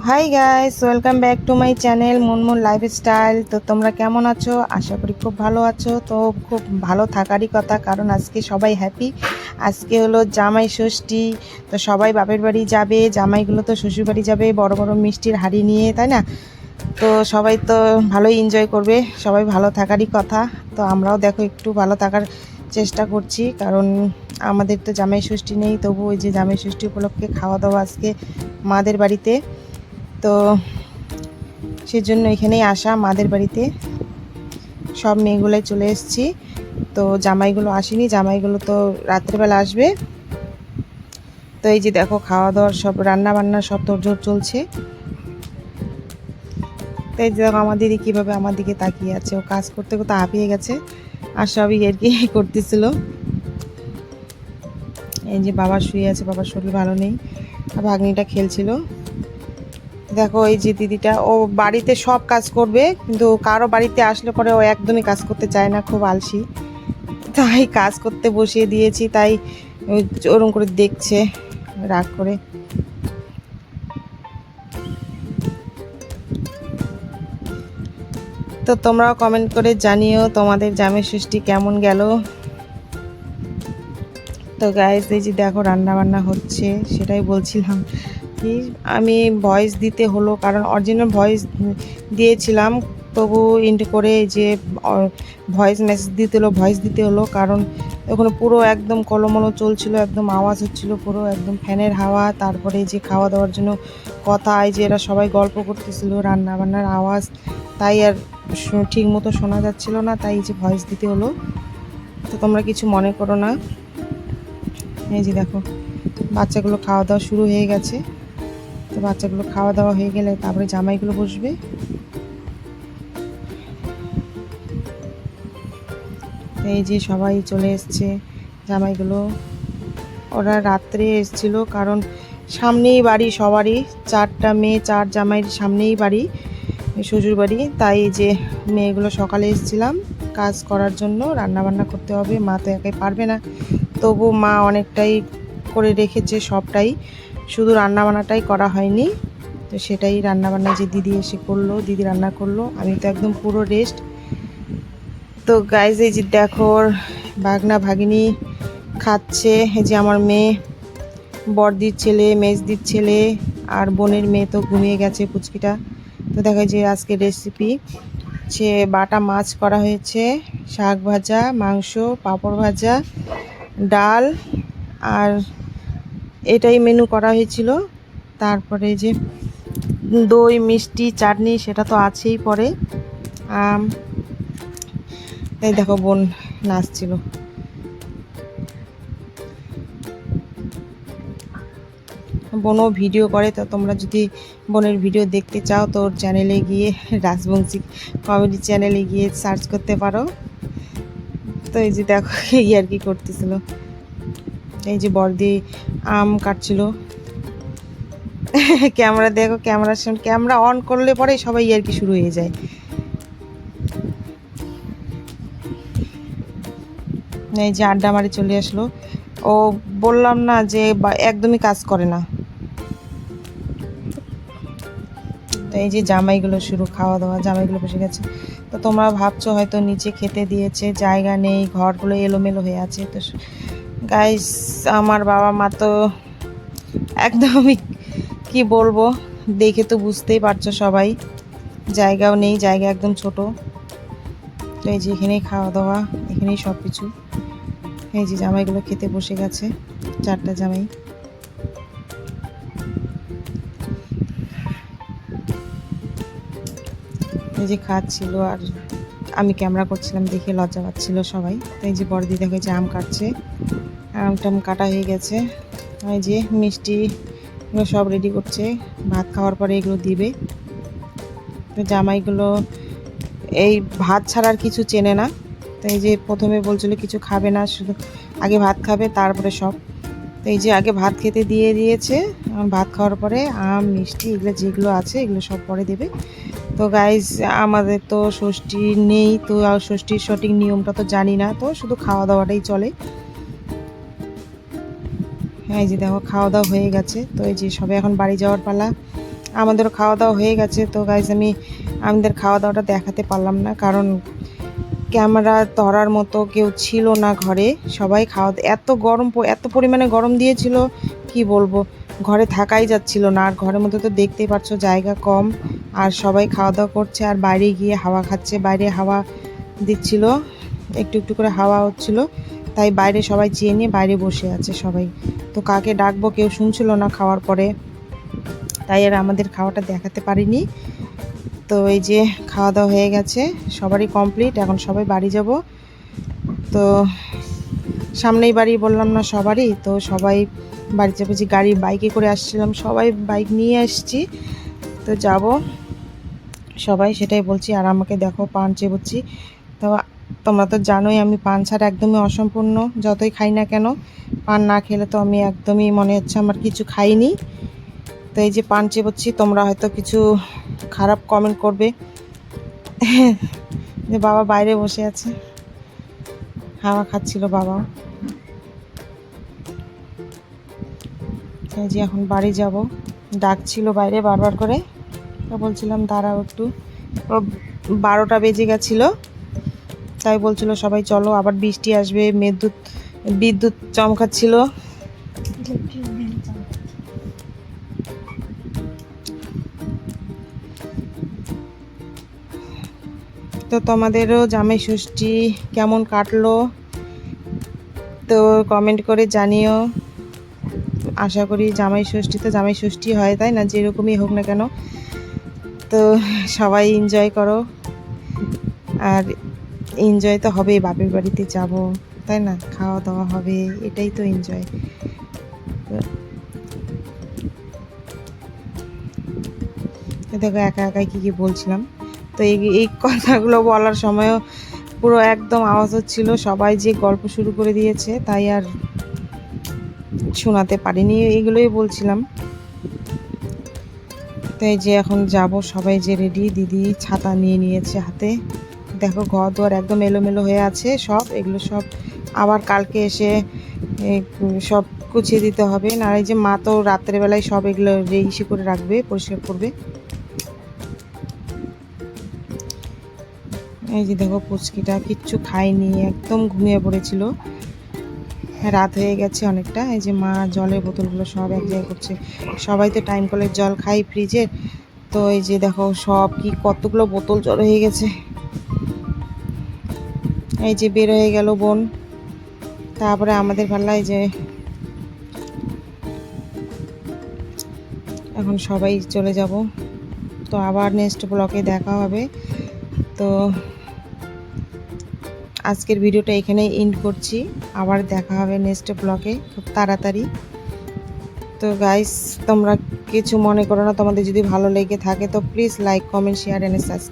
High guys, welcome back to my channel Munmun lifestyle. তো তোমরা কেমন আছো? আশা করি খুব ভালো আছো। তো খুব ভালো থাকারই কথা, কারণ আজকে সবাই হ্যাপি। আজকে হলো জামাই ষষ্ঠী। তো সবাই বাপের বাড়ি যাবে, জামাইগুলো তো শ্বশুর বাড়ি যাবে বড় বড় মিষ্টির হাঁড়ি নিয়ে, তাই না? তো সবাই তো ভালোই এনজয় করবে, সবাই ভালো থাকারই কথা। তো আমরাও দেখো একটু ভালো থাকার চেষ্টা করছি, কারণ আমাদের তো জামাই ষষ্ঠী নেই, তবু ওই যে জামাই ষষ্ঠী উপলক্ষে খাওয়া দাওয়া আজকে মাদের বাড়িতে। তো সেজন্য এখানেই আসা মাদের বাড়িতে। সব মেয়েগুলোই চলে এসেছি, তো জামাইগুলো আসেনি, জামাইগুলো তো রাত্রেবেলা আসবে। তো এই যে দেখো খাওয়া দাওয়ার সব রান্না বান্না সব তোড়জোড় চলছে। তো এই যে দেখো আমার দিদি কীভাবে আমার দিকে তাকিয়ে আছে, ও কাজ করতে করতে হাঁপিয়ে গেছে আর সবই আর কি করতেছিল। এই যে বাবা শুয়ে আছে, বাবার শরীর ভালো নেই, আর ভাগ্নিটা খেলছিল। দেখো এই যে দিদিটা, ও বাড়িতে সব কাজ করবে, কিন্তু কারো বাড়িতে আসলে পরে ও একদমই কাজ করতে চায় না, খুব আলসি। তাই কাজ করতে বসিয়ে দিয়েছি, তাই ওরম করে দেখছে রাগ করে। তো তোমরাও কমেন্ট করে জানিও তোমাদের জামাই ষষ্ঠী কেমন গেল। তো গাইস এই যে দেখো রান্না বান্না হচ্ছে, সেটাই বলছিলাম কি আমি ভয়েস দিতে হলো, কারণ অরিজিনাল ভয়েস দিয়েছিলাম, তবু ইন্ট করে যে ভয়েস মেসেজ দিতে হলো, কারণ ওখানে পুরো একদম কলমলো চলছিল, একদম আওয়াজ হচ্ছিল পুরো একদম ফ্যানের হাওয়া। তারপরে যে খাওয়া দাওয়ার জন্য কথা, এই যে এরা সবাই গল্প করতেছিল, রান্না বান্নার আওয়াজ, তাই আর ঠিক মতো শোনা যাচ্ছিল না, তাই যে ভয়েস দিতে হলো। তো তোমরা কিছু মনে করো না। এই যে দেখো বাচ্চাগুলো খাওয়া দাওয়া শুরু হয়ে গেছে। তো বাচ্চাগুলো খাওয়া দাওয়া হয়ে গেলে তারপরে জামাইগুলো বসবে। এই যে সবাই চলে এসছে জামাইগুলো, ওরা রাত্রে এসেছিল, কারণ সামনেই বাড়ি সবারই, 4টা মেয়ে 4 জামাইয়ের সামনেই বাড়ি, শ্বশুর বাড়ি। তাই যে মেয়েগুলো সকালে এসেছিলাম কাজ করার জন্য, রান্না বান্না করতে হবে, মা তো একাই পারবে না, তবু মা অনেকটাই করে রেখেছে, সবটাই, শুধু রান্নাবান্নাটাই করা হয়নি। তো সেটাই রান্নাবান্না যে দিদি এসে করলো, দিদি রান্না করলো, আমি তো একদম পুরো রেস্ট। তো গাইজ এই যে দেখো ভাগনা ভাগিনী খাচ্ছে, এই যে আমার মেয়ে, বড়দির ছেলে, মেজদির ছেলে, আর বোনের মেয়ে তো ঘুমিয়ে গেছে পুচকিটা। তো দেখা যে আজকে রেসিপি সে বাটা মাছ করা হয়েছে, শাক ভাজা, মাংস, পাঁপড় ভাজা, ডাল, আর এটাই মেনু করা হয়েছিল। তারপরে যে দই, মিষ্টি, চাটনি, সেটা তো আছেই। পরে এই দেখো বোন নাচছিল। বোনও ভিডিও করে, তো তোমরা যদি বোনের ভিডিও দেখতে চাও তো ওর চ্যানেলে গিয়ে, রাজবংশী কমেডি চ্যানেলে গিয়ে সার্চ করতে পারো। তো এই যে দেখো এই আর কি করতেছিল, এই যে বড়দি আম কাটছিল। ক্যামেরা দেখো, ক্যামেরা অন করলে পরে সবাই আর কি শুরু হয়ে যায়। এই যে আড্ডা মারি চলে আসলো, ও বললাম না যে একদমই কাজ করে না। তো এই যে জামাইগুলো শুরু খাওয়া দাওয়া, জামাইগুলো বসে গেছে। তো তোমরা ভাবছো হয়তো নিচে খেতে দিয়েছে, জায়গা নেই, ঘরগুলো এলোমেলো হয়ে আছে। তো গাইস আমার বাবা মা তো একদমই কি বলবো, দেখে তো বুঝতেই পারছো সবাই, জায়গাও নেই, জায়গা একদম ছোট। তো এই যে এখানেই খাওয়া দাওয়া, এখানেই সব কিছু। এই যে জামাইগুলো খেতে বসে গেছে, 4টা জামাই। এই যে খাচ্ছিল, আর আমি ক্যামেরা করছিলাম দেখে লজ্জা পাচ্ছিল সবাই। তো এই যে বড়দি দেখো যে আম কাটছে, আমটাম কাটা হয়ে গেছে। এই যে মিষ্টি এগুলো সব রেডি করছে, ভাত খাওয়ার পরে এগুলো দিবে। তো জামাইগুলো এই ভাত ছাড়া আর কিছু চেনে না। তো এই যে প্রথমে বলছিল কিছু খাবে না, শুধু আগে ভাত খাবে তারপরে সব। তো এই যে আগে ভাত খেতে দিয়ে দিয়েছে, ভাত খাওয়ার পরে আম মিষ্টি এগুলো যেগুলো আছে এগুলো সব পরে দেবে। তো গাইজ আমাদের তো ষষ্ঠী নেই, তো ষষ্ঠীর সঠিক নিয়মটা তো জানি না, তো শুধু খাওয়া দাওয়াটাই চলে। এই যে দেখো খাওয়া দাওয়া হয়ে গেছে, তো এই যে সবাই এখন বাড়ি যাওয়ার পালা। আমাদেরও খাওয়া দাওয়া হয়ে গেছে। তো গাইজ আমাদের খাওয়া দাওয়াটা দেখাতে পারলাম না, কারণ ক্যামেরা ধরার মতো কেউ ছিল না ঘরে। সবাই এত গরম, এত পরিমাণে গরম দিয়েছিল কি বলবো, ঘরে থাকাই যাচ্ছিল না। আর ঘরের মধ্যে তো দেখতেই পাচ্ছ জায়গা কম, আর সবাই খাওয়া দাওয়া করছে আর বাইরে গিয়ে হাওয়া খাচ্ছে। বাইরে হাওয়া দিচ্ছিল, একটু একটু করে হাওয়া হচ্ছিল, তাই বাইরে সবাই চেয়ে নিয়ে বাইরে বসে আছে সবাই। তো কাকে ডাকবো, কেউ শুনছিল না খাওয়ার পরে, তাই আর আমাদের খাওয়াটা দেখাতে পারিনি। তো এই যে খাওয়া দাওয়া হয়ে গেছে, সবারই কমপ্লিট, এখন সবাই বাড়ি যাব। তো সামনেই বাড়ি বললাম না সবারই, তো সবাই বাড়ি যাবো। যে বাইকে করে আসছিলাম, সবাই বাইক নিয়ে এসছি, তো যাব সবাই, সেটাই বলছি। আর আমাকে দেখো পান চেবোচ্ছি। তো তোমরা তো জানোই আমি পান ছাড়া একদমই অসম্পূর্ণ, যতই খাই না কেন পান না খেলে তো আমি একদমই মনে হচ্ছে আমার কিছু খাইনি। তো এই যে পান চেবোচ্ছি, তোমরা হয়তো কিছু খারাপ কমেন্ট করবে যে বাবা বাইরে বসে আছে, হাওয়া খাচ্ছিল বাবা। এই যে এখন বাড়ি যাব, ডাকছিল বাইরে বারবার করে, তো বলছিলাম দাঁড়াও একটু। 12টা বেজে গেছিলো, তাই বলছিল সবাই চলো, আবার বৃষ্টি আসবে, বিদ্যুৎ চমকাচ্ছিল। তো তোমাদেরও জামাই ষষ্ঠী কেমন কাটলো তো কমেন্ট করে জানিও। আশা করি জামাই ষষ্ঠী তো জামাই ষষ্ঠী হয়, তাই না, যেরকমই হোক না কেন। তো সবাই এনজয় করো, আর এনজয় তো হবেই, বাপের বাড়িতে যাব, তাই না, খাওয়া দাওয়া হবে, এটাই তো এনজয়। দেখো একা একাই কী বলছিলাম। তো এই কথাগুলো বলার সময়ও পুরো একদম আওয়াজ হচ্ছিল, সবাই যে গল্প শুরু করে দিয়েছে, তাই আর শোনাতে পারিনি, এগুলোই বলছিলাম। তো এই যে এখন যাব, সবাই যে রেডি, দিদি ছাতা নিয়ে নিয়েছে হাতে। দেখো ঘর দুয়ার একদম এলোমেলো হয়ে আছে, সব এগুলো সব আবার কালকে এসে সব গুছিয়ে দিতে হবে। না এই যে মা তো রাত্রেবেলায় সব এগুলো ইসে করে রাখবে, পরিষ্কার করবে। এই যে দেখো পুচকিটা কিচ্ছু খায়নি, একদম ঘুমিয়ে পড়েছিল, রাত হয়ে গেছে অনেকটা। এই যে মা জলের বোতলগুলো সব এক জায়গায় করছে, সবাই তো টাইম কলের জল খাই ফ্রিজের। তো এই যে দেখো সব কতগুলো বোতল জল হয়ে গেছে। এই যে বের হয়ে গেল বোন, তারপরে আমাদের পাল্লায় যে এখন সবাই চলে যাব। তো আবার নেক্সট ব্লগে দেখা হবে। তো আজকের ভিডিওটা এখানেই এন্ড করছি, আবার দেখা হবে নেক্সট ব্লগে খুব তাড়াতাড়ি। তো গাইস তোমরা কিছু মনে করো না, তোমাদের যদি ভালো লেগে থাকে তো please like comment share and subscribe.